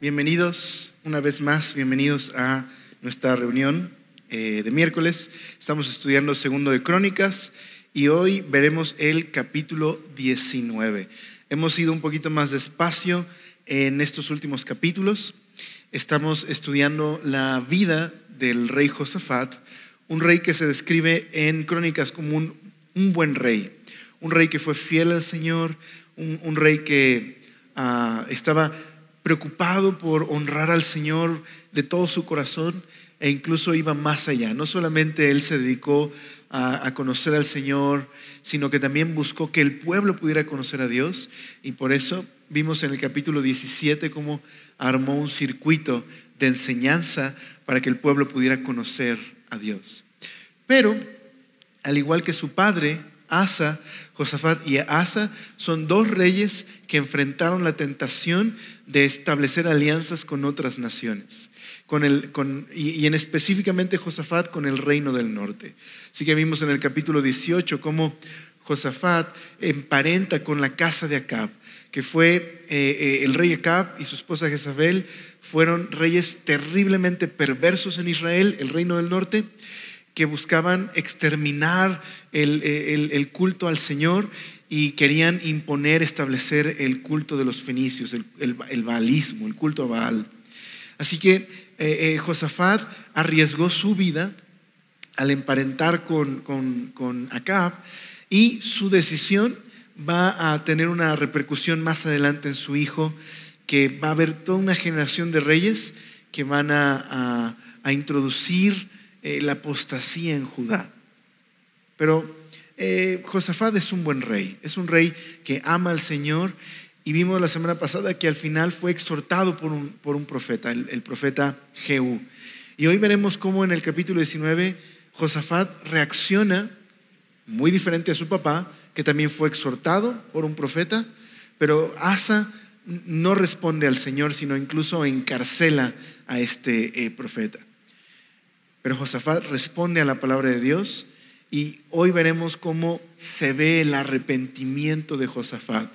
Bienvenidos una vez más, bienvenidos a nuestra reunión de miércoles. Estamos estudiando segundo de Crónicas y hoy veremos el capítulo 19. Hemos ido un poquito más despacio en estos últimos capítulos. Estamos estudiando la vida del rey Josafat, un rey que se describe en Crónicas como un buen rey, un rey que fue fiel al Señor, un rey que estaba preocupado por honrar al Señor de todo su corazón e incluso iba más allá. No solamente él se dedicó a conocer al Señor, sino que también buscó que el pueblo pudiera conocer a Dios, y por eso vimos en el capítulo 17 cómo armó un circuito de enseñanza para que el pueblo pudiera conocer a Dios. Pero al igual que su padre Asa, Josafat y Asa son dos reyes que enfrentaron la tentación de establecer alianzas con otras naciones, y en específicamente Josafat con el reino del norte. Así que vimos en el capítulo 18 cómo Josafat emparenta con la casa de Acab, que fue el rey Acab y su esposa Jezabel fueron reyes terriblemente perversos en Israel, el reino del norte, que buscaban exterminar el culto al Señor y querían establecer el culto de los fenicios, el baalismo, el culto a Baal. Así que Josafat arriesgó su vida al emparentar con Acab, y su decisión va a tener una repercusión más adelante en su hijo, que va a haber toda una generación de reyes que van a introducir la apostasía en Judá. Pero Josafat es un buen rey, es un rey que ama al Señor, y vimos la semana pasada que al final fue exhortado por un profeta, el profeta Jehú. Y hoy veremos cómo en el capítulo 19 Josafat reacciona muy diferente a su papá, que también fue exhortado por un profeta, pero Asa no responde al Señor, sino incluso encarcela a este profeta. Pero Josafat responde a la palabra de Dios, y hoy veremos cómo se ve el arrepentimiento de Josafat,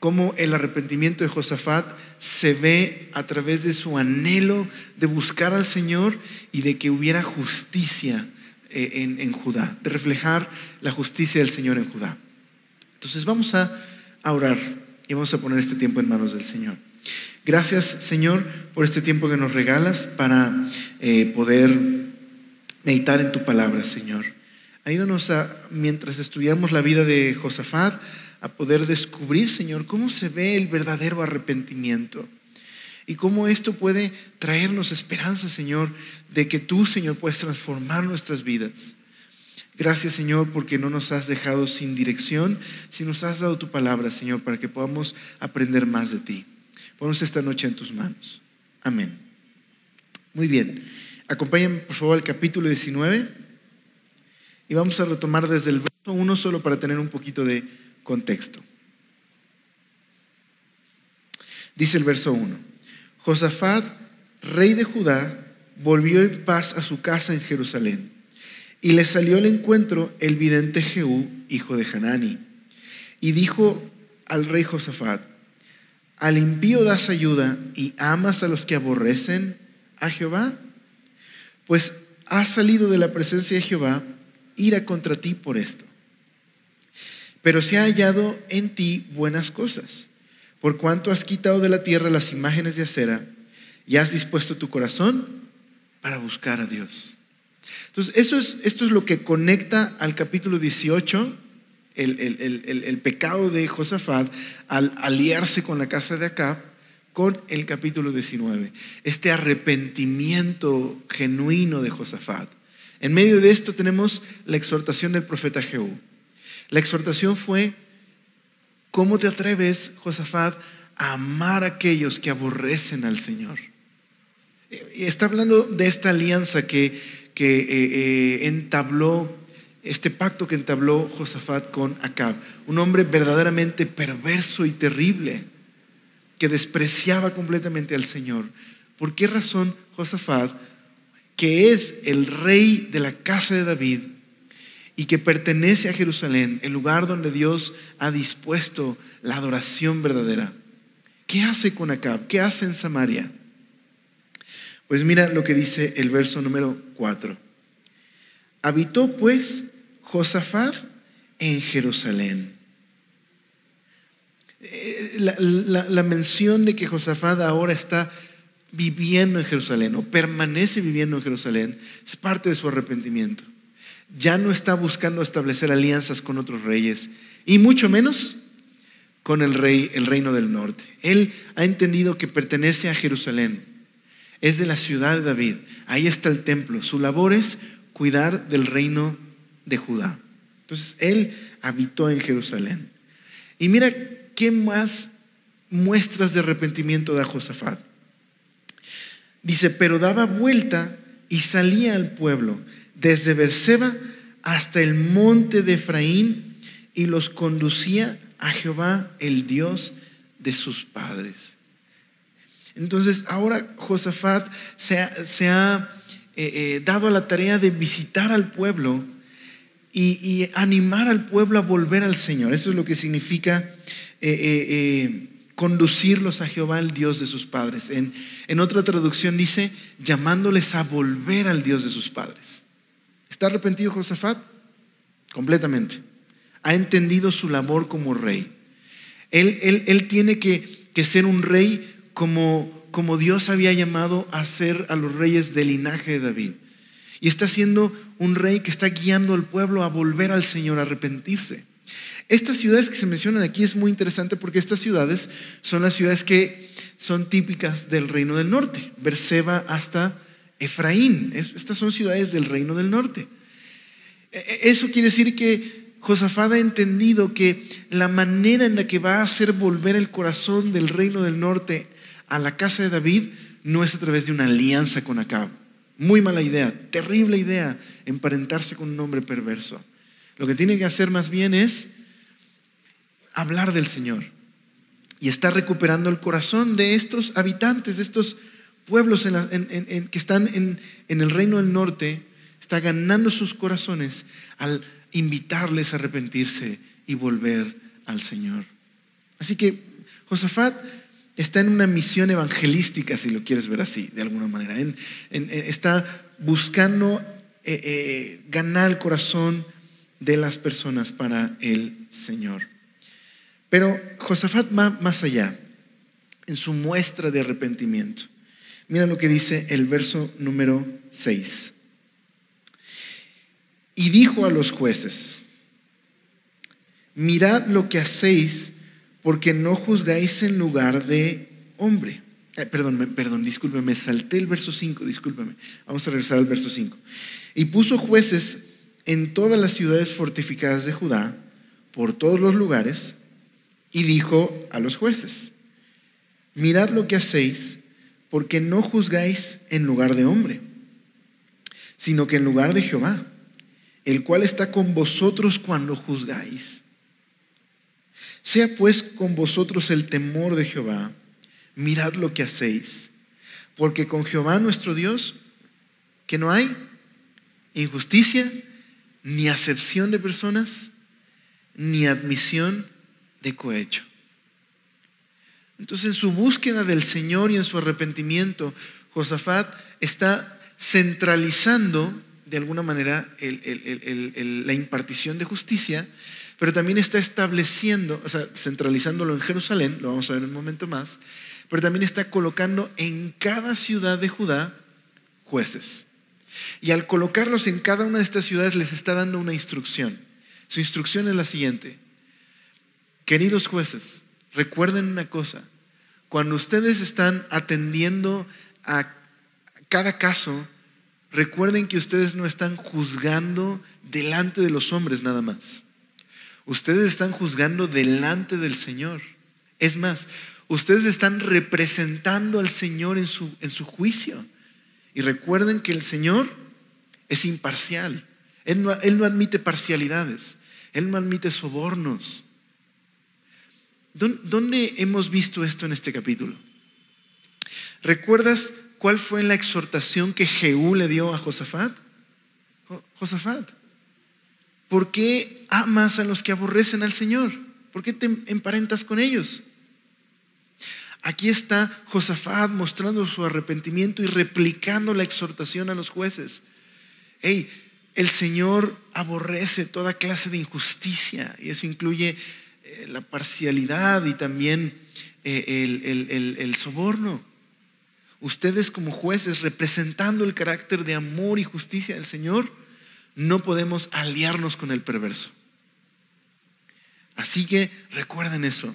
cómo el arrepentimiento de Josafat se ve a través de su anhelo de buscar al Señor y de que hubiera justicia en Judá, de reflejar la justicia del Señor en Judá. Entonces vamos a orar y vamos a poner este tiempo en manos del Señor. Gracias, Señor, por este tiempo que nos regalas para poder meditar en tu palabra, Señor. Ayúdanos mientras estudiamos la vida de Josafat, a poder descubrir, Señor, cómo se ve el verdadero arrepentimiento y cómo esto puede traernos esperanza, Señor, de que tú, Señor, puedes transformar nuestras vidas. Gracias, Señor, porque no nos has dejado sin dirección, sino nos has dado tu palabra, Señor, para que podamos aprender más de ti. Ponnos esta noche en tus manos. Amén. Muy bien. Acompáñenme, por favor, al capítulo 19 y vamos a retomar desde el verso 1 solo para tener un poquito de contexto. Dice el verso 1: Josafat, rey de Judá, volvió en paz a su casa en Jerusalén, y le salió al encuentro el vidente Jehú, hijo de Hanani, y dijo al rey Josafat: ¿al impío das ayuda y amas a los que aborrecen a Jehová? Pues has salido de la presencia de Jehová ira contra ti por esto. Pero se ha hallado en ti buenas cosas, por cuanto has quitado de la tierra las imágenes de acera y has dispuesto tu corazón para buscar a Dios. Entonces esto es lo que conecta al capítulo 18, el pecado de Josafat al aliarse con la casa de Acab, con el capítulo 19, este arrepentimiento genuino de Josafat. En medio de esto tenemos la exhortación del profeta Jehú. La exhortación fue: ¿cómo te atreves, Josafat, a amar a aquellos que aborrecen al Señor? Y está hablando de esta alianza que entabló, este pacto que entabló Josafat con Acab, un hombre verdaderamente perverso y terrible, que despreciaba completamente al Señor. ¿Por qué razón Josafat, que es el rey de la casa de David y que pertenece a Jerusalén, el lugar donde Dios ha dispuesto la adoración verdadera. ¿Qué hace con Acab? ¿Qué hace en Samaria? Pues mira lo que dice el verso número 4. Habitó pues Josafat en Jerusalén. La mención de que Josafat ahora está viviendo en Jerusalén o permanece viviendo en Jerusalén es parte de su arrepentimiento. Ya no está buscando establecer alianzas con otros reyes y mucho menos con el reino del norte. Él ha entendido que pertenece a Jerusalén, es de la ciudad de David, ahí está el templo. Su labor es cuidar del reino de Judá. Entonces él habitó en Jerusalén. Y mira qué más muestras de arrepentimiento da Josafat. Dice, pero daba vuelta y salía al pueblo desde Beerseba hasta el monte de Efraín y los conducía a Jehová, el Dios de sus padres. Entonces ahora Josafat se ha dado a la tarea de visitar al pueblo y animar al pueblo a volver al Señor. Eso es lo que significa conducirlos a Jehová, el Dios de sus padres. En otra traducción dice, llamándoles a volver al Dios de sus padres. ¿Está arrepentido Josafat? Completamente. Ha entendido su labor como rey. Él tiene que ser un rey como Dios había llamado a ser a los reyes del linaje de David. Y está siendo un rey que está guiando al pueblo a volver al Señor, a arrepentirse. Estas ciudades que se mencionan aquí es muy interesante porque estas ciudades son las ciudades que son típicas del reino del norte, Beerseba hasta Efraín. Estas son ciudades del reino del norte. Eso quiere decir que Josafat ha entendido que la manera en la que va a hacer volver el corazón del reino del norte a la casa de David no es a través de una alianza con Acab. Muy mala idea, terrible idea, emparentarse con un hombre perverso. Lo que tiene que hacer más bien es hablar del Señor y está recuperando el corazón de estos habitantes, de estos pueblos que están en el reino del norte. Está ganando sus corazones al invitarles a arrepentirse y volver al Señor. Así que Josafat está en una misión evangelística, si lo quieres ver así, de alguna manera. Está buscando ganar el corazón de las personas para el Señor. Pero Josafat va más allá en su muestra de arrepentimiento. Mira lo que dice el verso número 6. Y dijo a los jueces: mirad lo que hacéis, porque no juzgáis en lugar de hombre. Perdón, discúlpeme, me salté el verso 5, discúlpeme. Vamos a regresar al verso 5. Y puso jueces en todas las ciudades fortificadas de Judá, por todos los lugares, y dijo a los jueces: mirad lo que hacéis, porque no juzgáis en lugar de hombre, sino que en lugar de Jehová, el cual está con vosotros cuando juzgáis. Sea pues con vosotros el temor de Jehová, mirad lo que hacéis, porque con Jehová nuestro Dios, que no hay injusticia, ni acepción de personas, ni admisión de cohecho. Entonces, en su búsqueda del Señor y en su arrepentimiento, Josafat está centralizando de alguna manera la impartición de justicia, pero también está estableciendo, o sea, centralizándolo en Jerusalén, lo vamos a ver en un momento más, pero también está colocando en cada ciudad de Judá jueces. Y al colocarlos en cada una de estas ciudades les está dando una instrucción. Su instrucción es la siguiente: queridos jueces, recuerden una cosa: cuando ustedes están atendiendo a cada caso, recuerden que ustedes no están juzgando delante de los hombres nada más. Ustedes están juzgando delante del Señor. Es más, ustedes están representando al Señor en su juicio. Y recuerden que el Señor es imparcial. Él no admite parcialidades. Él no admite sobornos. ¿Dónde hemos visto esto en este capítulo? ¿Recuerdas cuál fue la exhortación que Jehú le dio a Josafat? Josafat, ¿por qué amas a los que aborrecen al Señor? ¿Por qué te emparentas con ellos? Aquí está Josafat mostrando su arrepentimiento y replicando la exhortación a los jueces. Hey, el Señor aborrece toda clase de injusticia, y eso incluye la parcialidad y también el soborno. Ustedes como jueces, representando el carácter de amor y justicia del Señor, no podemos aliarnos con el perverso. Así que recuerden eso.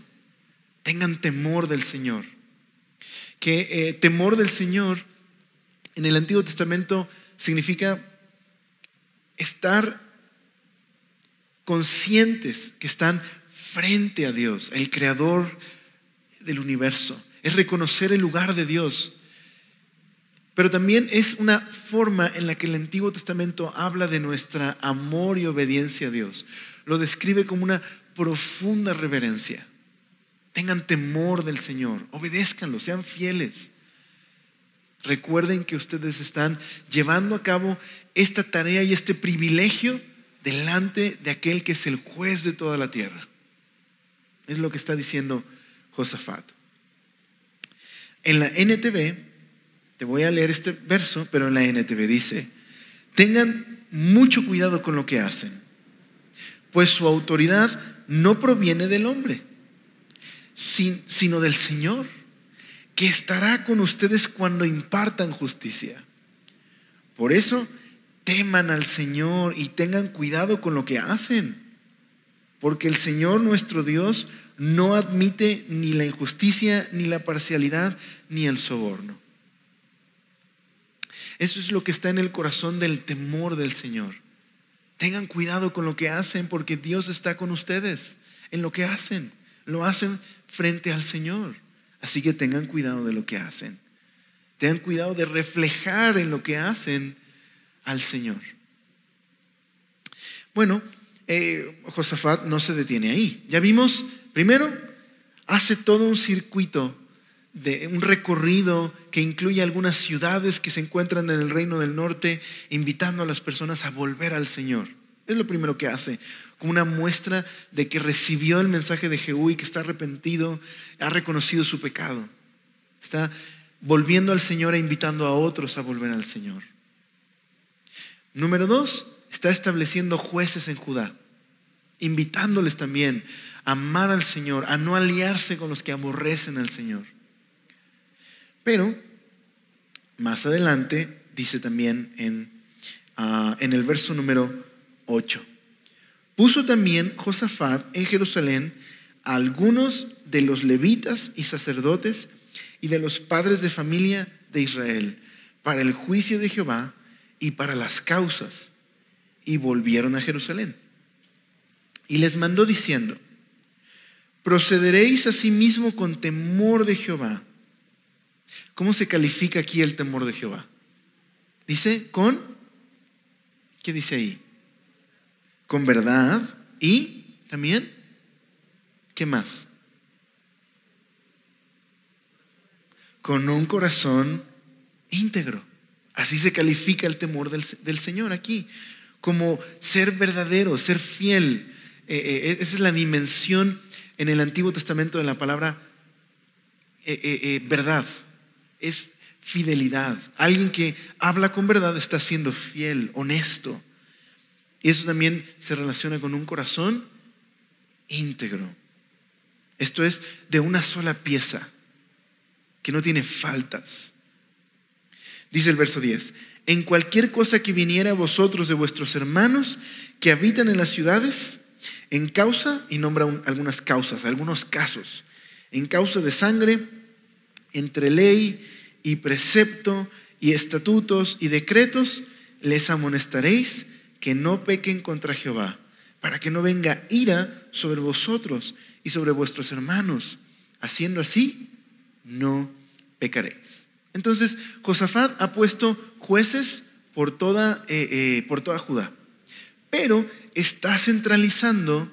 Tengan temor del Señor. Que temor del Señor en el Antiguo Testamento significa estar conscientes que están frente a Dios, el creador del universo. Es reconocer el lugar de Dios. Pero también es una forma en la que el Antiguo Testamento habla de nuestra amor y obediencia a Dios. Lo describe como una profunda reverencia. Tengan temor del Señor, obedézcanlo, sean fieles. Recuerden que ustedes están llevando a cabo esta tarea y este privilegio delante de aquel que es el juez de toda la tierra. Es lo que está diciendo Josafat. En la NTV, te voy a leer este verso, pero en la NTV dice: tengan mucho cuidado con lo que hacen, pues su autoridad no proviene del hombre, sino del Señor, que estará con ustedes cuando impartan justicia. Por eso, teman al Señor y tengan cuidado con lo que hacen, porque el Señor nuestro Dios no admite ni la injusticia, ni la parcialidad, ni el soborno. Eso es lo que está en el corazón del temor del Señor. Tengan cuidado con lo que hacen, porque Dios está con ustedes en lo que hacen. Lo hacen frente al Señor. Así que tengan cuidado de lo que hacen. Tengan cuidado de reflejar en lo que hacen al Señor. Bueno, Josafat no se detiene ahí. Ya vimos, primero, hace todo un circuito, un recorrido que incluye algunas ciudades que se encuentran en el reino del norte, invitando a las personas a volver al Señor. Es lo primero que hace, como una muestra de que recibió el mensaje de Jehú y que está arrepentido, ha reconocido su pecado. Está volviendo al Señor e invitando a otros a volver al Señor. Número 2, está estableciendo jueces en Judá, invitándoles también a amar al Señor, a no aliarse con los que aborrecen al Señor. Pero más adelante dice también en el verso número 8: puso también Josafat en Jerusalén a algunos de los levitas y sacerdotes y de los padres de familia de Israel para el juicio de Jehová y para las causas, y volvieron a Jerusalén. Y les mandó diciendo: procederéis asimismo con temor de Jehová. ¿Cómo se califica aquí el temor de Jehová? Dice con, ¿qué dice ahí? Con verdad y también, ¿qué más? Con un corazón íntegro. Así se califica el temor del Señor aquí, como ser verdadero, ser fiel. Esa es la dimensión en el Antiguo Testamento de la palabra verdad. Es fidelidad. Alguien que habla con verdad está siendo fiel, honesto. Y eso también se relaciona con un corazón íntegro. Esto es de una sola pieza, que no tiene faltas. Dice el verso 10: en cualquier cosa que viniera a vosotros de vuestros hermanos que habitan en las ciudades, en causa, y nombra algunas causas, algunos casos, en causa de sangre, entre ley y precepto y estatutos y decretos, les amonestaréis que no pequen contra Jehová, para que no venga ira sobre vosotros y sobre vuestros hermanos. Haciendo así, no pecaréis. Entonces, Josafat ha puesto jueces por toda Judá, pero está centralizando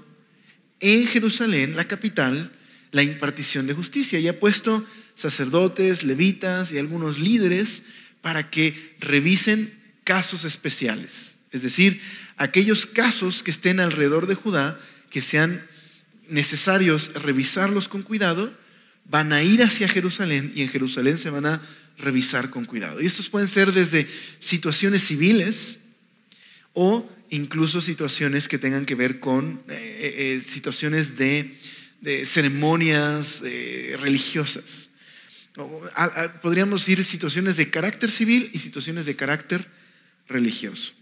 en Jerusalén, la capital, la impartición de justicia, y ha puesto sacerdotes, levitas y algunos líderes para que revisen casos especiales. Es decir, aquellos casos que estén alrededor de Judá, que sean necesarios revisarlos con cuidado, van a ir hacia Jerusalén y en Jerusalén se van a revisar con cuidado. Y estos pueden ser desde situaciones civiles o incluso situaciones que tengan que ver con situaciones de ceremonias religiosas. Podríamos decir situaciones de carácter civil y situaciones de carácter religioso.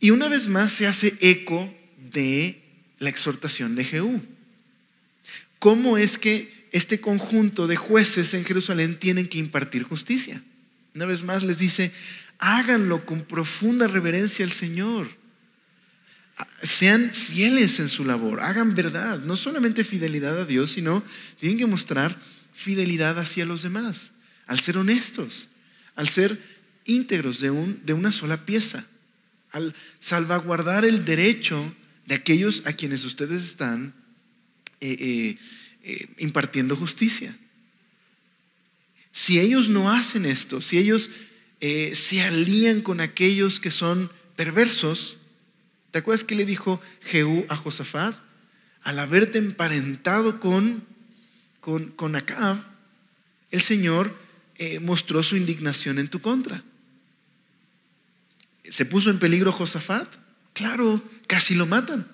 Y una vez más se hace eco de la exhortación de Jehú. ¿Cómo es que este conjunto de jueces en Jerusalén tienen que impartir justicia? Una vez más les dice, háganlo con profunda reverencia al Señor. Sean fieles en su labor, hagan verdad, no solamente fidelidad a Dios, sino tienen que mostrar fidelidad hacia los demás, al ser honestos, al ser íntegros de una sola pieza, al salvaguardar el derecho de aquellos a quienes ustedes están impartiendo justicia. Si ellos no hacen esto, si ellos se alían con aquellos que son perversos, ¿te acuerdas que le dijo Jehú a Josafat? Al haberte emparentado con Acab, el Señor mostró su indignación en tu contra. ¿Se puso en peligro Josafat? Claro, casi lo matan.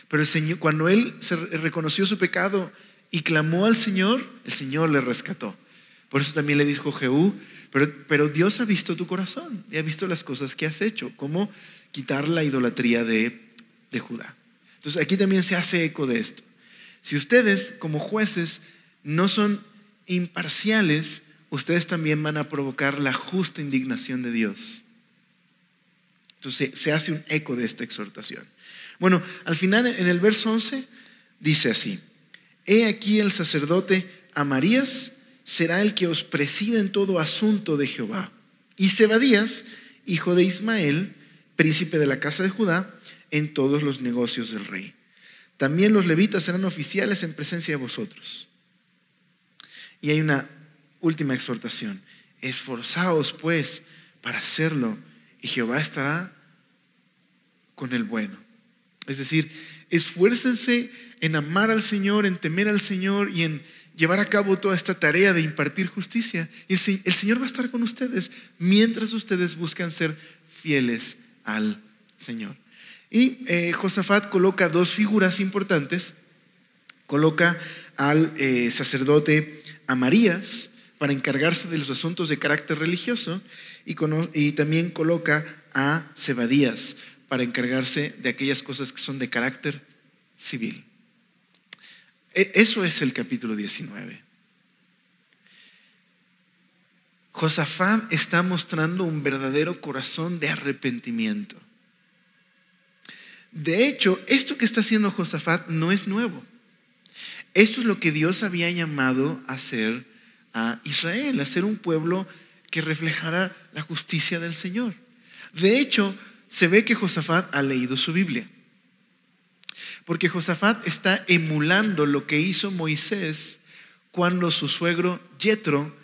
Pero el Señor, cuando él reconoció su pecado y clamó al Señor, el Señor le rescató. Por eso también le dijo Jehú, pero Dios ha visto tu corazón y ha visto las cosas que has hecho, como quitar la idolatría de Judá. Entonces aquí también se hace eco de esto. Si ustedes como jueces no son imparciales, ustedes también van a provocar la justa indignación de Dios. Entonces se hace un eco de esta exhortación. Bueno, al final en el verso 11 dice así: he aquí el sacerdote Amarías será el que os presida en todo asunto de Jehová, y Zebadías, hijo de Ismael, príncipe de la casa de Judá, en todos los negocios del rey. También los levitas serán oficiales en presencia de vosotros. Y hay una última exhortación: esforzaos pues para hacerlo, y Jehová estará con el bueno. Es decir, esfuércense en amar al Señor, en temer al Señor y en llevar a cabo toda esta tarea de impartir justicia. Y el Señor va a estar con ustedes mientras ustedes buscan ser fieles al Señor. Y Josafat coloca dos figuras importantes. Coloca al sacerdote Amarías para encargarse de los asuntos de carácter religioso y también coloca a Zebadías para encargarse de aquellas cosas que son de carácter civil. Eso es el capítulo 19. Josafat está mostrando un verdadero corazón de arrepentimiento. De hecho, esto que está haciendo Josafat no es nuevo. Esto es lo que Dios había llamado a hacer a Israel, a ser un pueblo que reflejara la justicia del Señor. De hecho, se ve que Josafat ha leído su Biblia, porque Josafat está emulando lo que hizo Moisés cuando su suegro Jetro,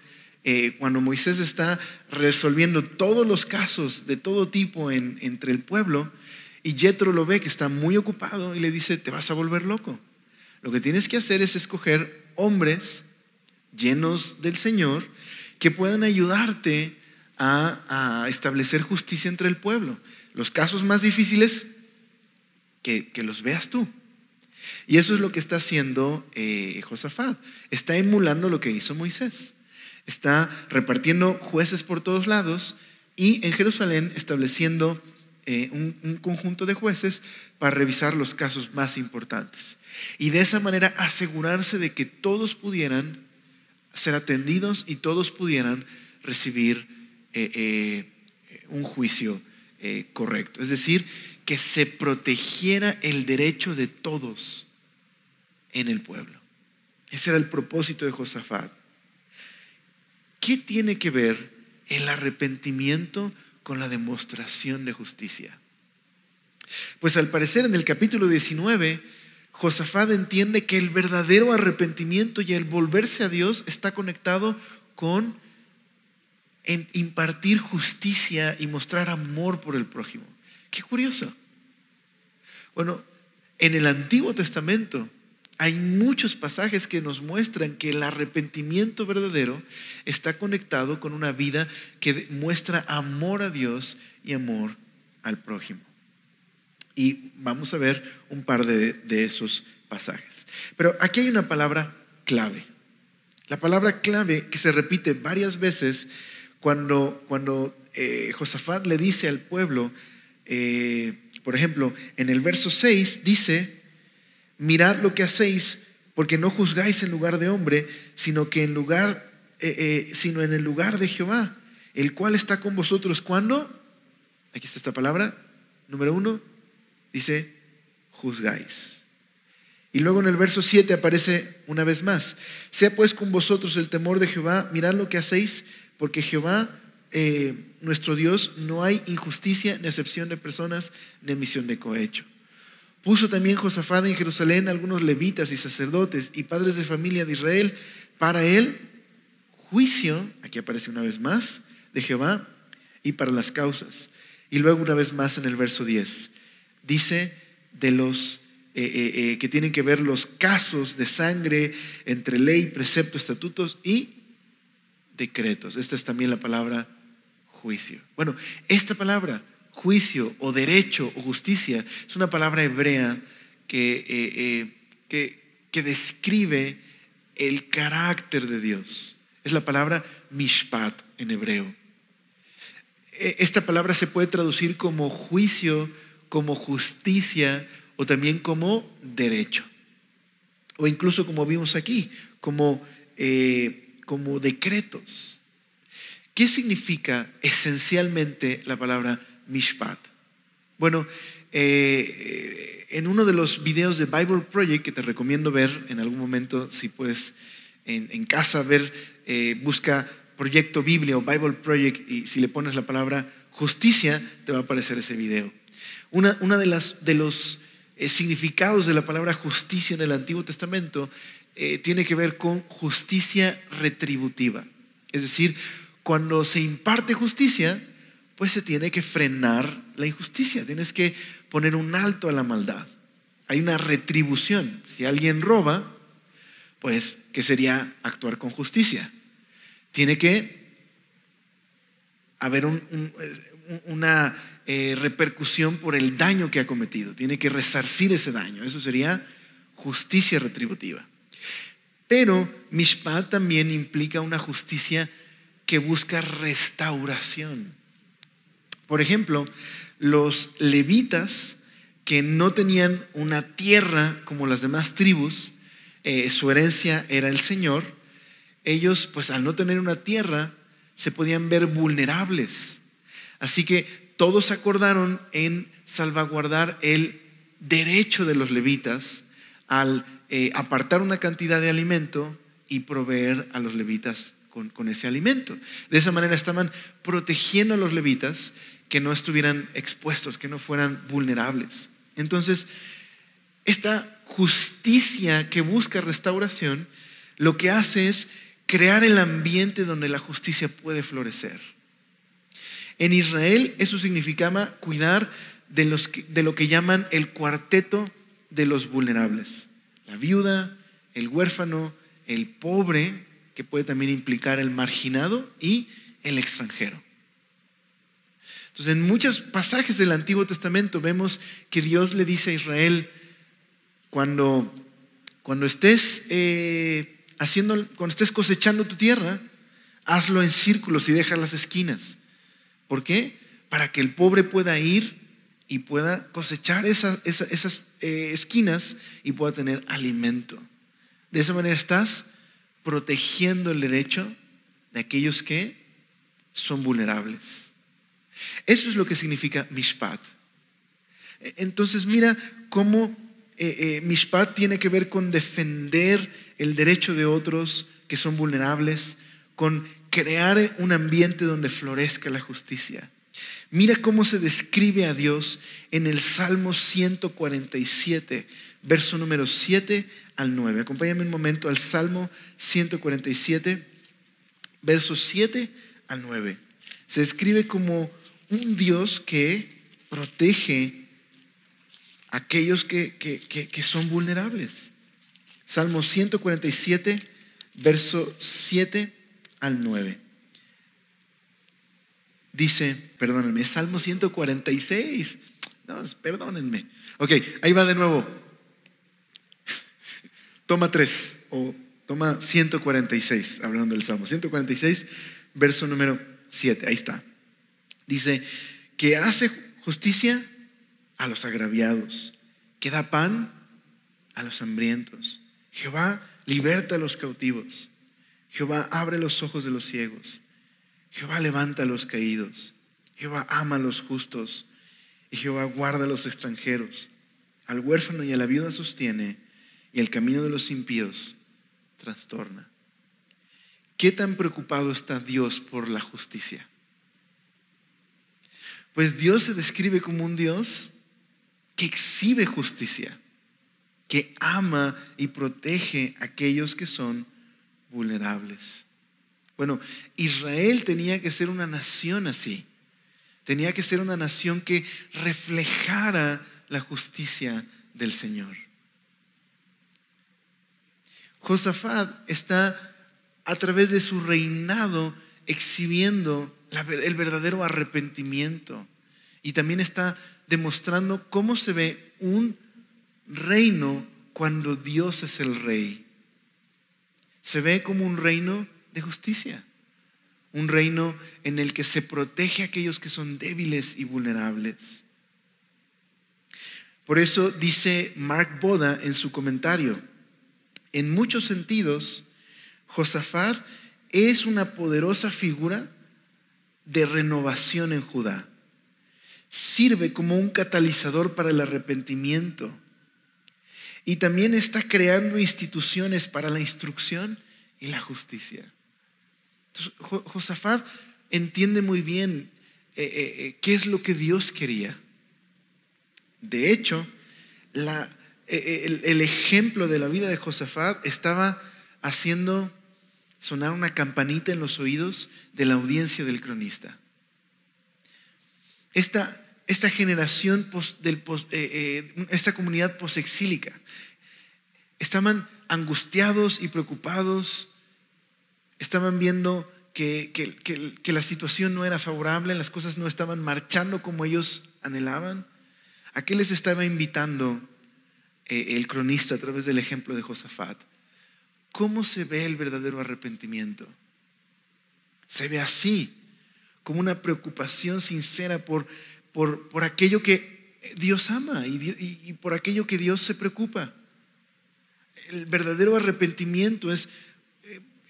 cuando Moisés está resolviendo todos los casos de todo tipo entre el pueblo, y Jetro lo ve que está muy ocupado y le dice: te vas a volver loco. Lo que tienes que hacer es escoger hombres llenos del Señor que puedan ayudarte a establecer justicia entre el pueblo. Los casos más difíciles, que los veas tú. Y eso es lo que está haciendo Josafat. Está emulando lo que hizo Moisés. Está repartiendo jueces por todos lados y en Jerusalén estableciendo un conjunto de jueces para revisar los casos más importantes. Y de esa manera asegurarse de que todos pudieran ser atendidos y todos pudieran recibir un juicio correcto. Es decir, que se protegiera el derecho de todos en el pueblo. Ese era el propósito de Josafat. ¿Qué tiene que ver el arrepentimiento con la demostración de justicia? Pues al parecer en el capítulo 19, Josafat entiende que el verdadero arrepentimiento y el volverse a Dios está conectado con en impartir justicia y mostrar amor por el prójimo. Qué curioso. Bueno, en el Antiguo Testamento hay muchos pasajes que nos muestran que el arrepentimiento verdadero está conectado con una vida que muestra amor a Dios y amor al prójimo. Y vamos a ver un par de esos pasajes. Pero aquí hay una palabra clave. La palabra clave que se repite varias veces cuando Josafat le dice al pueblo, por ejemplo, en el verso 6 dice: mirad lo que hacéis, porque no juzgáis en lugar de hombre, sino en el lugar de Jehová, el cual está con vosotros. ¿Cuándo? Aquí está esta palabra, número 1, dice: juzgáis. Y luego en el verso 7 aparece una vez más: sea pues con vosotros el temor de Jehová, mirad lo que hacéis, porque Jehová, nuestro Dios, no hay injusticia, ni acepción de personas, ni emisión de cohecho. Puso también Josafat en Jerusalén algunos levitas y sacerdotes y padres de familia de Israel, para él juicio, aquí aparece una vez más, de Jehová, y para las causas. Y luego una vez más en el verso 10 dice de los que tienen que ver los casos de sangre entre ley, precepto, estatutos y decretos. Esta es también la palabra juicio. Bueno, esta palabra juicio o derecho o justicia es una palabra hebrea que describe el carácter de Dios. Es la palabra mishpat en hebreo. Esta palabra se puede traducir como juicio, como justicia o también como derecho. O incluso, como vimos aquí, como decretos. ¿Qué significa esencialmente la palabra mishpat? Bueno, en uno de los videos de Bible Project, que te recomiendo ver en algún momento, si puedes en casa ver, busca Proyecto Biblia o Bible Project, y si le pones la palabra justicia, te va a aparecer ese video. Una de los significados de la palabra justicia en el Antiguo Testamento tiene que ver con justicia retributiva. Es decir, cuando se imparte justicia, pues se tiene que frenar la injusticia. Tienes que poner un alto a la maldad. Hay una retribución. Si alguien roba, pues, ¿qué sería actuar con justicia? Tiene que haber una repercusión por el daño que ha cometido. Tiene que resarcir ese daño. Eso sería justicia retributiva. Pero mishpat también implica una justicia que busca restauración. Por ejemplo, los levitas, que no tenían una tierra como las demás tribus, su herencia era el Señor. Ellos, pues al no tener una tierra, se podían ver vulnerables. Así que todos acordaron en salvaguardar el derecho de los levitas al apartar una cantidad de alimento y proveer a los levitas con ese alimento. De esa manera estaban protegiendo a los levitas que no estuvieran expuestos, que no fueran vulnerables. Entonces, esta justicia que busca restauración, lo que hace es crear el ambiente donde la justicia puede florecer. En Israel eso significaba cuidar de lo que llaman el cuarteto de los vulnerables: la viuda, el huérfano, el pobre, que puede también implicar el marginado, y el extranjero. Entonces, en muchos pasajes del Antiguo Testamento vemos que Dios le dice a Israel: cuando estés cosechando tu tierra, hazlo en círculos y deja las esquinas. ¿Por qué? Para que el pobre pueda ir y pueda cosechar esas esquinas y pueda tener alimento. De esa manera estás protegiendo el derecho de aquellos que son vulnerables. Eso es lo que significa mishpat. Entonces mira cómo mishpat tiene que ver con defender el derecho de otros que son vulnerables, con crear un ambiente donde florezca la justicia. Mira cómo se describe a Dios en el Salmo 147, verso número 7 al 9. Acompáñame un momento al Salmo 147, versos 7 al 9. Se describe como un Dios que protege a aquellos que son vulnerables. Salmo 147, verso 7 al 9. Dice, perdónenme, es Salmo 146. No, perdónenme. Ok, ahí va de nuevo. Toma 3 o toma 146, hablando del Salmo 146, verso número 7. Ahí está. Dice que hace justicia a los agraviados, que da pan a los hambrientos. Jehová liberta a los cautivos. Jehová abre los ojos de los ciegos. Jehová levanta a los caídos. Jehová ama a los justos. Y Jehová guarda a los extranjeros. Al huérfano y a la viuda sostiene, y el camino de los impíos trastorna. ¿Qué tan preocupado está Dios por la justicia? Pues Dios se describe como un Dios que exhibe justicia, que ama y protege a aquellos que son vulnerables. Bueno, Israel tenía que ser una nación así. Tenía que ser una nación que reflejara la justicia del Señor. Josafat está a través de su reinado exhibiendo el verdadero arrepentimiento y también está demostrando cómo se ve un reino cuando Dios es el rey. Se ve como un reino de justicia, un reino en el que se protege a aquellos que son débiles y vulnerables. Por eso dice Mark Boda en su comentario: en muchos sentidos, Josafat es una poderosa figura de renovación en Judá. Sirve como un catalizador para el arrepentimiento y también está creando instituciones para la instrucción y la justicia. Entonces, Josafat entiende muy bien qué es lo que Dios quería. De hecho, el ejemplo de la vida de Josafat estaba haciendo sonar una campanita en los oídos de la audiencia del cronista. Esta generación, esta comunidad posexílica, estaban angustiados y preocupados, estaban viendo que la situación no era favorable, las cosas no estaban marchando como ellos anhelaban. ¿A qué les estaba invitando el cronista a través del ejemplo de Josafat? ¿Cómo se ve el verdadero arrepentimiento? Se ve así, como una preocupación sincera por aquello que Dios ama y por aquello que Dios se preocupa. El verdadero arrepentimiento es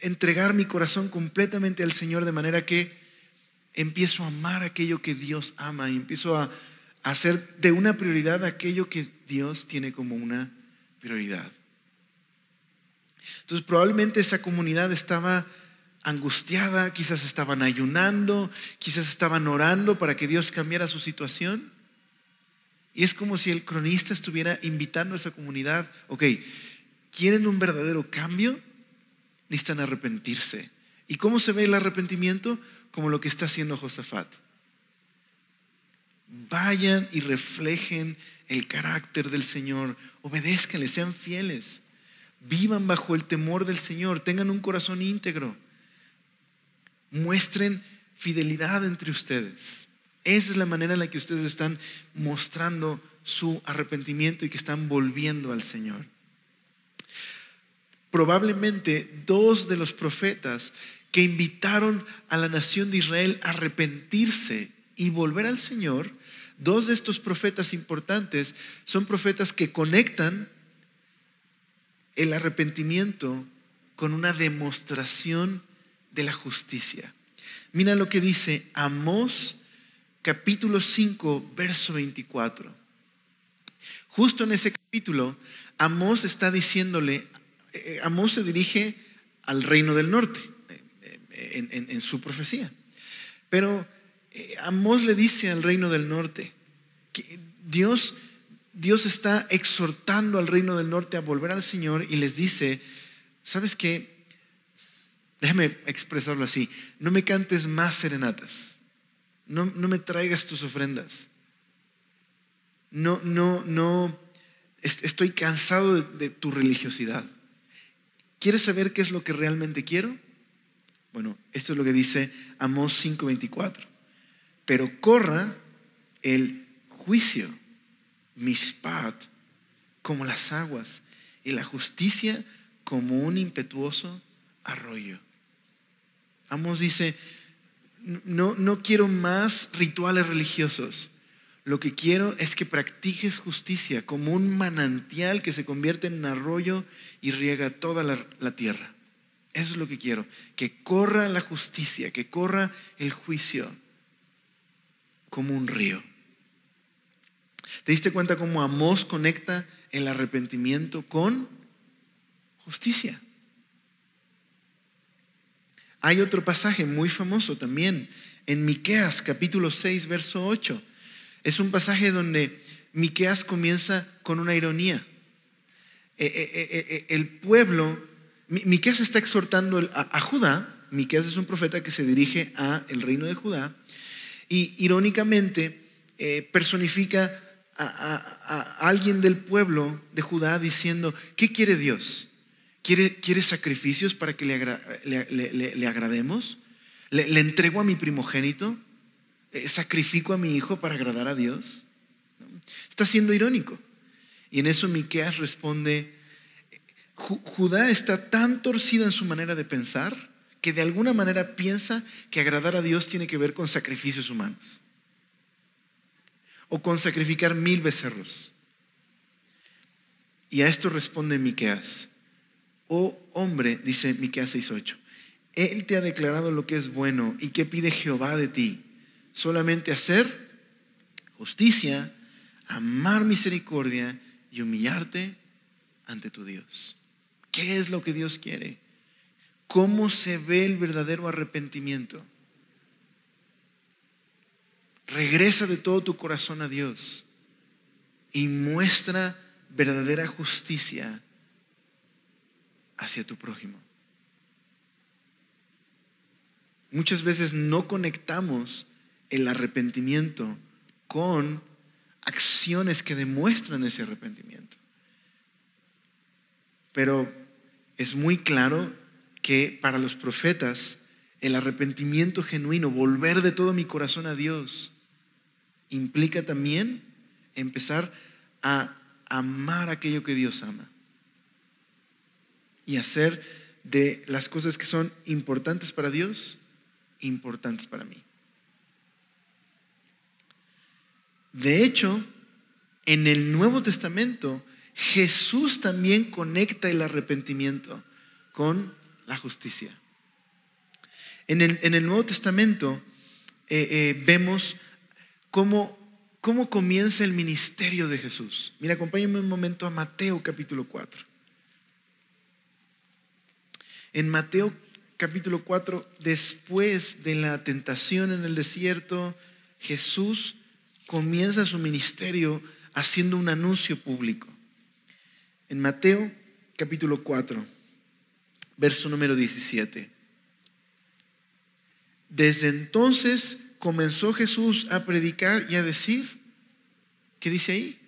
entregar mi corazón completamente al Señor, de manera que empiezo a amar aquello que Dios ama y empiezo a hacer de una prioridad aquello que Dios tiene como una prioridad. Entonces probablemente esa comunidad estaba angustiada, quizás estaban ayunando, quizás estaban orando para que Dios cambiara su situación. Y es como si el cronista estuviera invitando a esa comunidad: ok, ¿quieren un verdadero cambio? Necesitan arrepentirse. ¿Y cómo se ve el arrepentimiento? Como lo que está haciendo Josafat. Vayan y reflejen el carácter del Señor, obedézcanle, sean fieles, vivan bajo el temor del Señor, tengan un corazón íntegro, muestren fidelidad entre ustedes. Esa es la manera en la que ustedes están mostrando su arrepentimiento y que están volviendo al Señor. Probablemente dos de los profetas que invitaron a la nación de Israel a arrepentirse y volver al Señor, dos de estos profetas importantes son profetas que conectan el arrepentimiento con una demostración de la justicia. Mira lo que dice Amós capítulo 5 verso 24. Justo en ese capítulo, Amós está diciéndole, Amós se dirige al reino del norte en su profecía, pero Amós le dice al reino del norte que Dios está exhortando al reino del norte a volver al Señor y les dice: ¿sabes qué? Déjame expresarlo así: no me cantes más serenatas, no me traigas tus ofrendas, estoy cansado de tu religiosidad. ¿Quieres saber qué es lo que realmente quiero? Bueno, esto es lo que dice Amós 5:24. Pero corra el juicio, mishpat, como las aguas, y la justicia como un impetuoso arroyo. Amós dice: no quiero más rituales religiosos. Lo que quiero es que practiques justicia como un manantial que se convierte en un arroyo y riega toda la tierra. Eso es lo que quiero, que corra la justicia, que corra el juicio como un río. ¿Te diste cuenta cómo Amós conecta el arrepentimiento con justicia? Hay otro pasaje muy famoso también en Miqueas capítulo 6 verso 8. Es un pasaje donde Miqueas comienza con una ironía. El pueblo, Miqueas está exhortando a Judá. Miqueas es un profeta que se dirige al reino de Judá y irónicamente personifica a alguien del pueblo de Judá diciendo: ¿qué quiere Dios? ¿Quiere sacrificios para que le agrademos? ¿Le entrego a mi primogénito? ¿Sacrifico a mi hijo para agradar a Dios? Está siendo irónico. Y en eso Miqueas responde: Judá está tan torcido en su manera de pensar que de alguna manera piensa que agradar a Dios tiene que ver con sacrificios humanos o con sacrificar 1000 becerros. Y a esto responde Miqueas: oh hombre, dice Miqueas 6:8, Él te ha declarado lo que es bueno. ¿Y qué pide Jehová de ti? Solamente hacer justicia, amar misericordia y humillarte ante tu Dios. ¿Qué es lo que Dios quiere? ¿Cómo se ve el verdadero arrepentimiento? Regresa de todo tu corazón a Dios y muestra verdadera justicia hacia tu prójimo. Muchas veces no conectamos el arrepentimiento con acciones que demuestran ese arrepentimiento. Pero es muy claro que para los profetas el arrepentimiento genuino, volver de todo mi corazón a Dios, implica también empezar a amar aquello que Dios ama y hacer de las cosas que son importantes para Dios, importantes para mí. De hecho, en el Nuevo Testamento, Jesús también conecta el arrepentimiento con la justicia. En el Nuevo Testamento vemos cómo comienza el ministerio de Jesús. Mira, acompáñame un momento a Mateo capítulo 4. En Mateo capítulo 4, después de la tentación en el desierto, Jesús comienza su ministerio haciendo un anuncio público. En Mateo capítulo 4, verso número 17. Desde entonces comenzó Jesús a predicar y a decir, ¿qué dice ahí?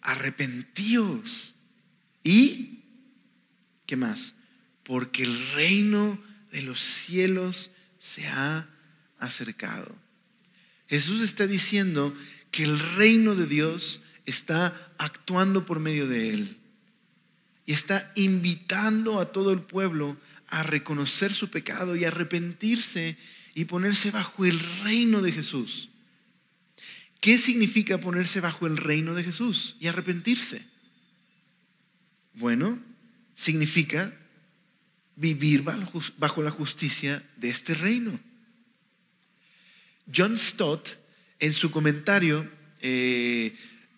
Arrepentíos. ¿Y qué más? Porque el reino de los cielos se ha acercado. Jesús está diciendo que el reino de Dios está actuando por medio de él y está invitando a todo el pueblo a reconocer su pecado y arrepentirse y ponerse bajo el reino de Jesús. ¿Qué significa ponerse bajo el reino de Jesús y arrepentirse? Bueno, significa vivir bajo la justicia de este reino. John Stott, en su comentario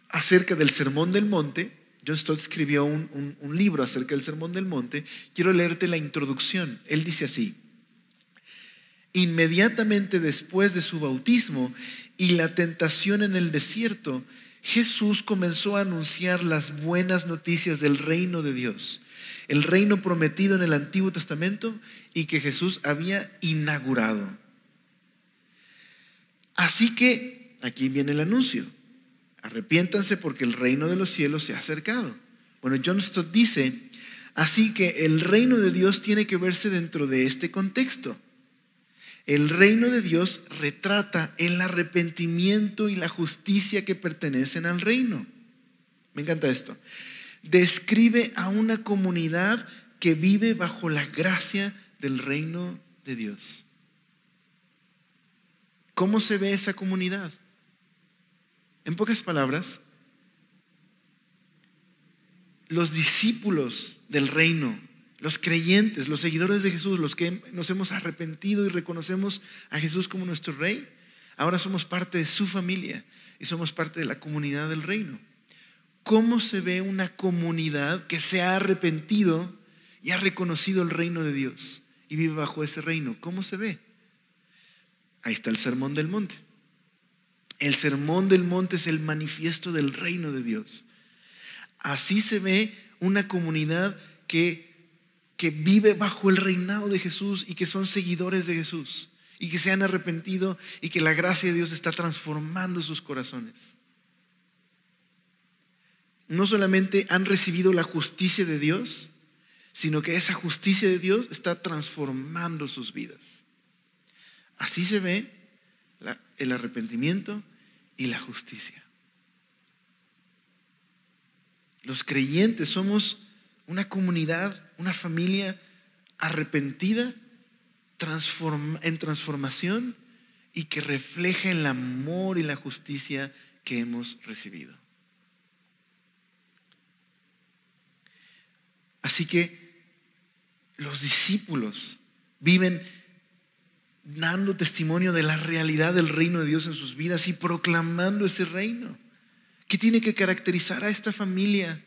acerca del Sermón del Monte, John Stott escribió un libro acerca del Sermón del Monte. Quiero leerte la introducción. Él dice así: Inmediatamente después de su bautismo y la tentación en el desierto, Jesús comenzó a anunciar las buenas noticias del reino de Dios, el reino prometido en el Antiguo Testamento y que Jesús había inaugurado. Así que aquí viene el anuncio: arrepiéntanse porque el reino de los cielos se ha acercado. Bueno, John Stott dice: así que el reino de Dios tiene que verse dentro de este contexto. El reino de Dios retrata el arrepentimiento y la justicia que pertenecen al reino. Me encanta esto. Describe a una comunidad que vive bajo la gracia del reino de Dios. ¿Cómo se ve esa comunidad? En pocas palabras, los discípulos del reino, los creyentes, los seguidores de Jesús, los que nos hemos arrepentido y reconocemos a Jesús como nuestro Rey, ahora somos parte de su familia y somos parte de la comunidad del reino. ¿Cómo se ve una comunidad que se ha arrepentido y ha reconocido el reino de Dios y vive bajo ese reino? ¿Cómo se ve? Ahí está el Sermón del Monte. El Sermón del Monte es el manifiesto del reino de Dios. Así se ve una comunidad que vive bajo el reinado de Jesús y que son seguidores de Jesús y que se han arrepentido y que la gracia de Dios está transformando sus corazones. No solamente han recibido la justicia de Dios, sino que esa justicia de Dios está transformando sus vidas. Así se ve el arrepentimiento y la justicia. Los creyentes somos una comunidad, una familia arrepentida, en transformación y que refleja el amor y la justicia que hemos recibido. Así que los discípulos viven dando testimonio de la realidad del reino de Dios en sus vidas y proclamando ese reino. ¿Qué tiene que caracterizar a esta familia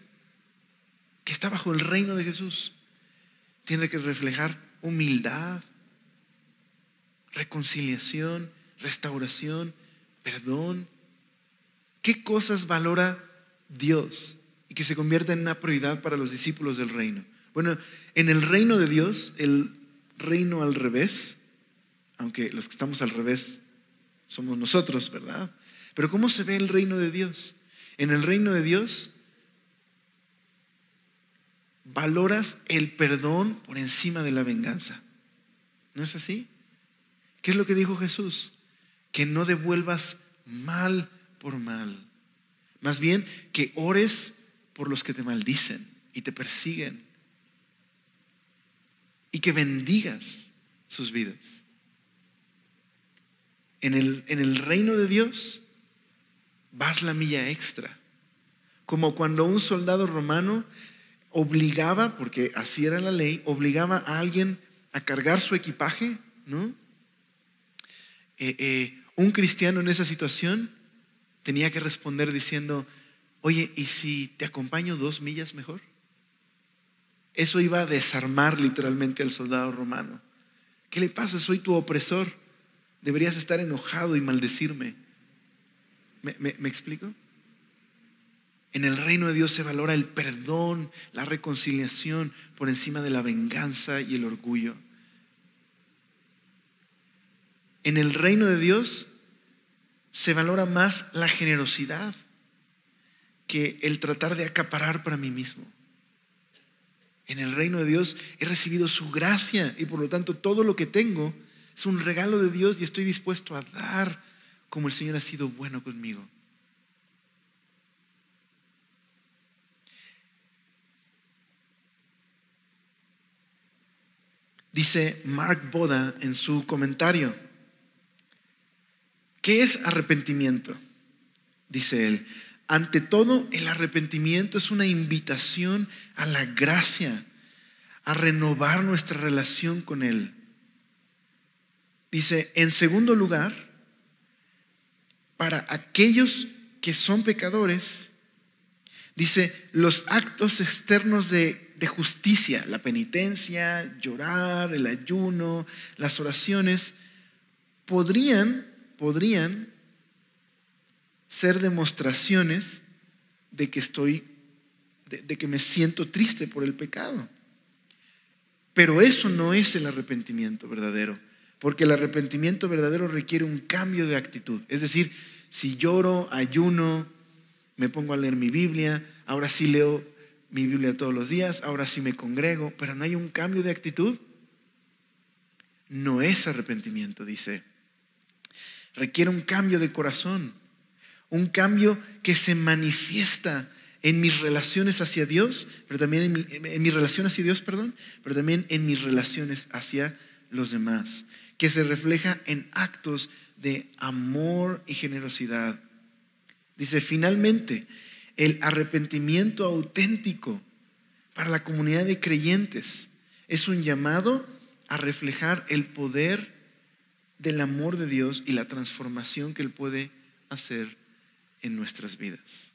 que está bajo el reino de Jesús? Tiene que reflejar humildad, reconciliación, restauración, perdón. ¿Qué cosas valora Dios y que se convierta en una prioridad para los discípulos del reino? Bueno, en el reino de Dios, el reino al revés, aunque los que estamos al revés somos nosotros, ¿verdad? Pero ¿cómo se ve el reino de Dios? En el reino de Dios valoras el perdón por encima de la venganza. ¿No es así? ¿Qué es lo que dijo Jesús? Que no devuelvas mal por mal. Más bien que ores por los que te maldicen y te persiguen. Y que bendigas sus vidas. En el reino de Dios vas la milla extra. Como cuando un soldado romano obligaba, porque así era la ley, obligaba a alguien a cargar su equipaje, ¿no? Un cristiano en esa situación tenía que responder diciendo: oye, ¿y si te acompaño 2 millas mejor? Eso iba a desarmar literalmente al soldado romano. ¿Qué le pasa? Soy tu opresor. Deberías estar enojado y maldecirme. ¿Me explico? En el reino de Dios se valora el perdón, la reconciliación por encima de la venganza y el orgullo. En el reino de Dios se valora más la generosidad que el tratar de acaparar para mí mismo. En el reino de Dios he recibido su gracia y por lo tanto todo lo que tengo es un regalo de Dios y estoy dispuesto a dar como el Señor ha sido bueno conmigo. Dice Mark Boda en su comentario: ¿qué es arrepentimiento? Dice él: ante todo, el arrepentimiento es una invitación a la gracia, a renovar nuestra relación con Él. Dice, en segundo lugar, para aquellos que son pecadores, dice, los actos externos de justicia, la penitencia, llorar, el ayuno, las oraciones, podrían ser demostraciones de que de que me siento triste por el pecado. Pero eso no es el arrepentimiento verdadero, porque el arrepentimiento verdadero requiere un cambio de actitud. Es decir, si lloro, ayuno, me pongo a leer mi Biblia, ahora sí leo mi Biblia todos los días, ahora sí me congrego, pero no hay un cambio de actitud, no es arrepentimiento, dice. Requiere un cambio de corazón, un cambio que se manifiesta en mis relaciones hacia Dios, pero también en mi relación hacia Dios, pero también en mis relaciones hacia los demás, que se refleja en actos de amor y generosidad. Dice, finalmente, el arrepentimiento auténtico para la comunidad de creyentes es un llamado a reflejar el poder del amor de Dios y la transformación que Él puede hacer en nuestras vidas.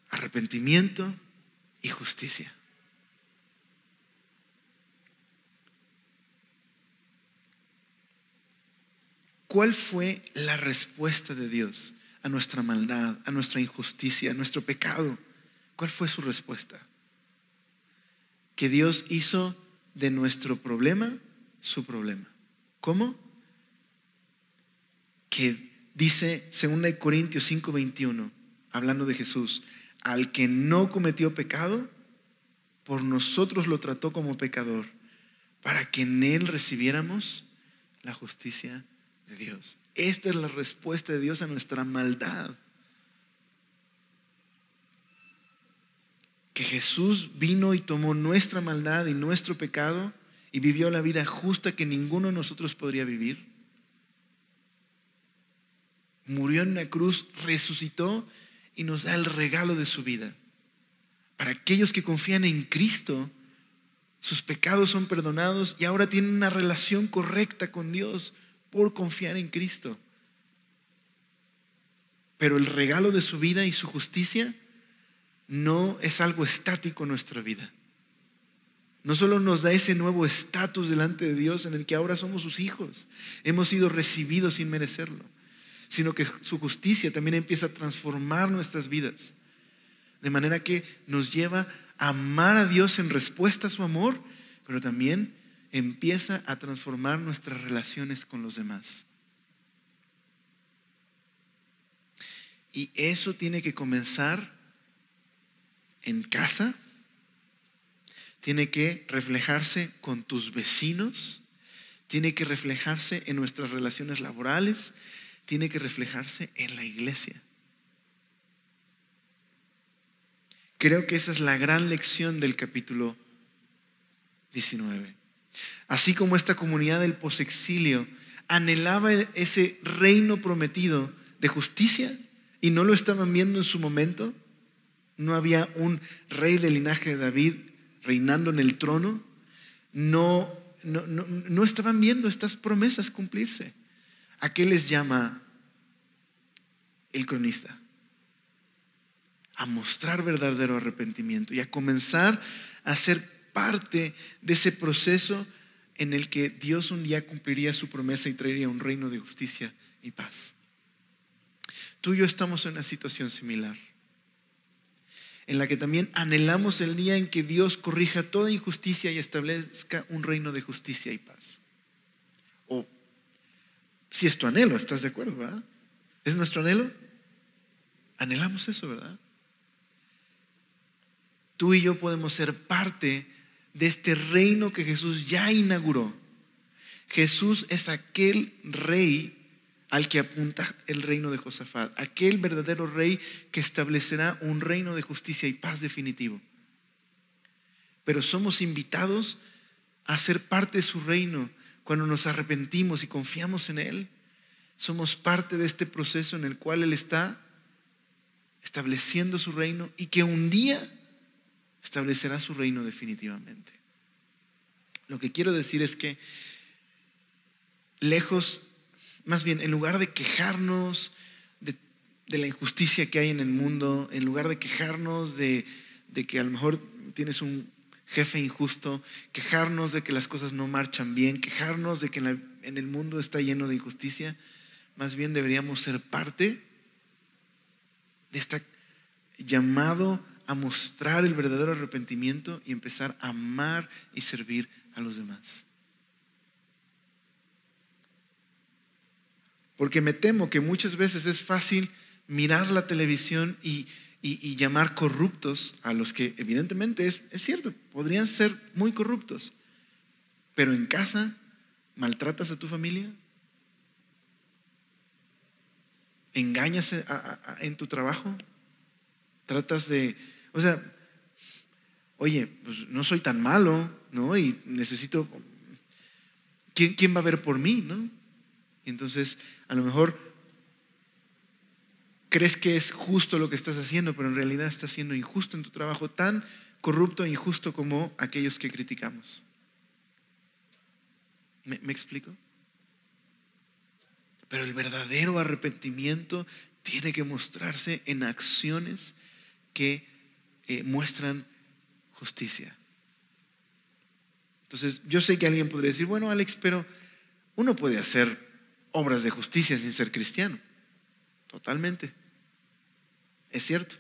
Arrepentimiento y justicia. ¿Cuál fue la respuesta de Dios a nuestra maldad, a nuestra injusticia, a nuestro pecado? ¿Cuál fue su respuesta? Que Dios hizo de nuestro problema su problema. ¿Cómo? Que dice 2 Corintios 5:21, hablando de Jesús, al que no cometió pecado, por nosotros lo trató como pecador, para que en él recibiéramos la justicia de Dios. Esta es la respuesta de Dios a nuestra maldad. Que Jesús vino y tomó nuestra maldad y nuestro pecado y vivió la vida justa que ninguno de nosotros podría vivir. Murió en una cruz, resucitó y nos da el regalo de su vida. Para aquellos que confían en Cristo, sus pecados son perdonados y ahora tienen una relación correcta con Dios por confiar en Cristo. Pero el regalo de su vida y su justicia no es algo estático en nuestra vida. No solo nos da ese nuevo estatus delante de Dios en el que ahora somos sus hijos, hemos sido recibidos sin merecerlo, sino que su justicia también empieza a transformar nuestras vidas, de manera que nos lleva a amar a Dios en respuesta a su amor, pero también empieza a transformar nuestras relaciones con los demás. Y eso tiene que comenzar en casa, tiene que reflejarse con tus vecinos, tiene que reflejarse en nuestras relaciones laborales, tiene que reflejarse en la iglesia. Creo que esa es la gran lección del capítulo 19. Así como esta comunidad del posexilio anhelaba ese reino prometido de justicia y no lo estaban viendo en su momento, no había un rey del linaje de David reinando en el trono, no estaban viendo estas promesas cumplirse. ¿A qué les llama el cronista? A mostrar verdadero arrepentimiento y a comenzar a ser parte de ese proceso en el que Dios un día cumpliría su promesa y traería un reino de justicia y paz. Tú y yo estamos en una situación similar, en la que también anhelamos el día en que Dios corrija toda injusticia y establezca un reino de justicia y paz. O si es tu anhelo, ¿estás de acuerdo, verdad? ¿Es nuestro anhelo? Anhelamos eso, ¿verdad? Tú y yo podemos ser parte de este reino que Jesús ya inauguró. Jesús es aquel rey al que apunta el reino de Josafat, aquel verdadero rey que establecerá un reino de justicia y paz definitivo. Pero somos invitados a ser parte de su reino cuando nos arrepentimos y confiamos en Él. Somos parte de este proceso en el cual Él está estableciendo su reino y que un día establecerá su reino definitivamente. Lo que quiero decir es que más bien, en lugar de quejarnos de la injusticia que hay en el mundo, en lugar de quejarnos de que a lo mejor tienes un jefe injusto, quejarnos de que las cosas no marchan bien, quejarnos de que en el mundo está lleno de injusticia. Más bien deberíamos ser parte de este llamado a mostrar el verdadero arrepentimiento y empezar a amar y servir a los demás. Porque me temo que muchas veces es fácil mirar la televisión y llamar corruptos a los que evidentemente es cierto, podrían ser muy corruptos. Pero en casa, ¿maltratas a tu familia? ¿Engañas en tu trabajo? Tratas de, oye, pues no soy tan malo, ¿no? Y necesito, ¿quién va a ver por mí, no? Y entonces, a lo mejor crees que es justo lo que estás haciendo, pero en realidad estás siendo injusto en tu trabajo, tan corrupto e injusto como aquellos que criticamos. ¿Me explico? Pero el verdadero arrepentimiento tiene que mostrarse en acciones que muestran justicia. Entonces, yo sé que alguien podría decir, bueno, Alex, pero uno puede hacer obras de justicia sin ser cristiano. Totalmente. Es cierto.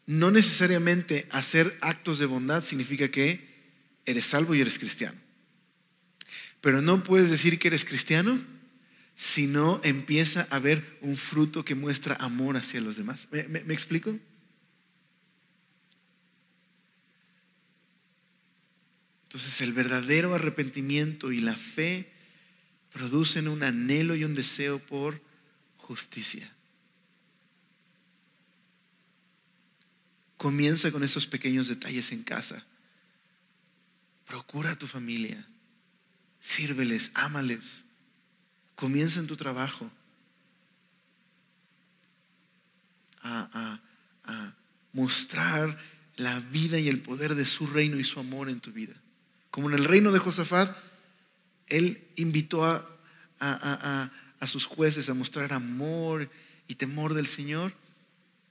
No necesariamente hacer actos de bondad significa que eres salvo y eres cristiano. Pero no puedes decir que eres cristiano si no empieza a haber un fruto que muestra amor hacia los demás. ¿Me explico? Entonces el verdadero arrepentimiento y la fe producen un anhelo y un deseo por justicia. Comienza con esos pequeños detalles en casa. Procura a tu familia. Sírveles, ámales. Comienza en tu trabajo a mostrar la vida y el poder de su reino y su amor en tu vida. Como en el reino de Josafat, él invitó a sus jueces a mostrar amor y temor del Señor.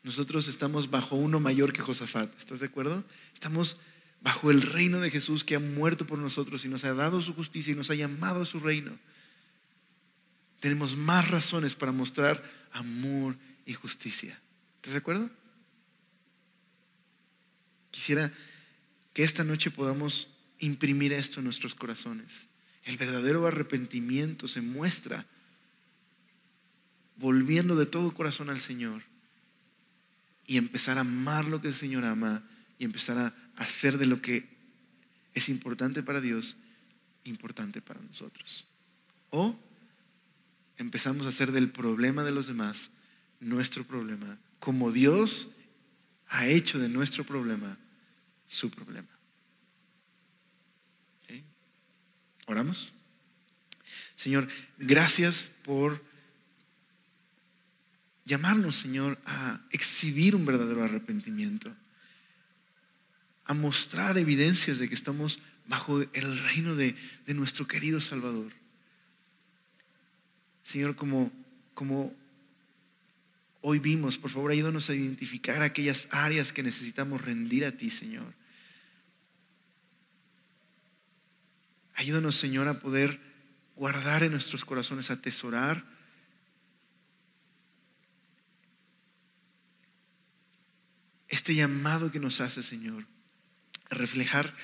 Nosotros estamos bajo uno mayor que Josafat. ¿Estás de acuerdo? Estamos bajo el reino de Jesús, que ha muerto por nosotros y nos ha dado su justicia y nos ha llamado a su reino. Tenemos más razones para mostrar amor y justicia. ¿Estás de acuerdo? Quisiera que esta noche podamos imprimir esto en nuestros corazones. El verdadero arrepentimiento se muestra volviendo de todo corazón al Señor y empezar a amar lo que el Señor ama y empezar a hacer de lo que es importante para Dios, importante para nosotros. O empezamos a hacer del problema de los demás nuestro problema, como Dios ha hecho de nuestro problema su problema. ¿Okay? ¿Oramos? Señor, gracias por llamarnos, Señor, a exhibir un verdadero arrepentimiento, a mostrar evidencias de que estamos bajo el reino de nuestro querido Salvador. Señor, como hoy vimos, por favor, ayúdanos a identificar aquellas áreas que necesitamos rendir a ti, Señor. Ayúdanos, Señor, a poder guardar en nuestros corazones, atesorar este llamado que nos hace, Señor, a reflejar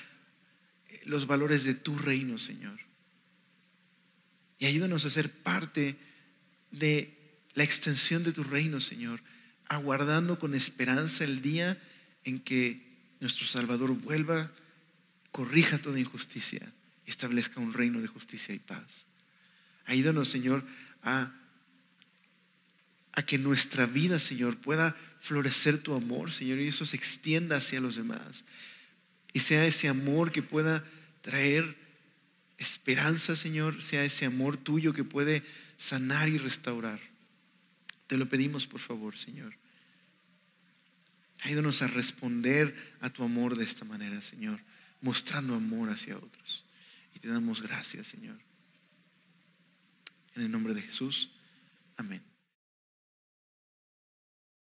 los valores de tu reino, Señor. Y ayúdanos a ser parte de la extensión de tu reino, Señor, aguardando con esperanza el día en que nuestro Salvador vuelva, corrija toda injusticia y establezca un reino de justicia y paz. Ayúdanos, Señor, a que nuestra vida, Señor, pueda florecer tu amor, Señor, y eso se extienda hacia los demás. Y sea ese amor que pueda traer esperanza, Señor, sea ese amor tuyo que puede sanar y restaurar. Te lo pedimos, por favor, Señor. Ayúdanos a responder a tu amor de esta manera, Señor, mostrando amor hacia otros. Y te damos gracias, Señor. En el nombre de Jesús, amén.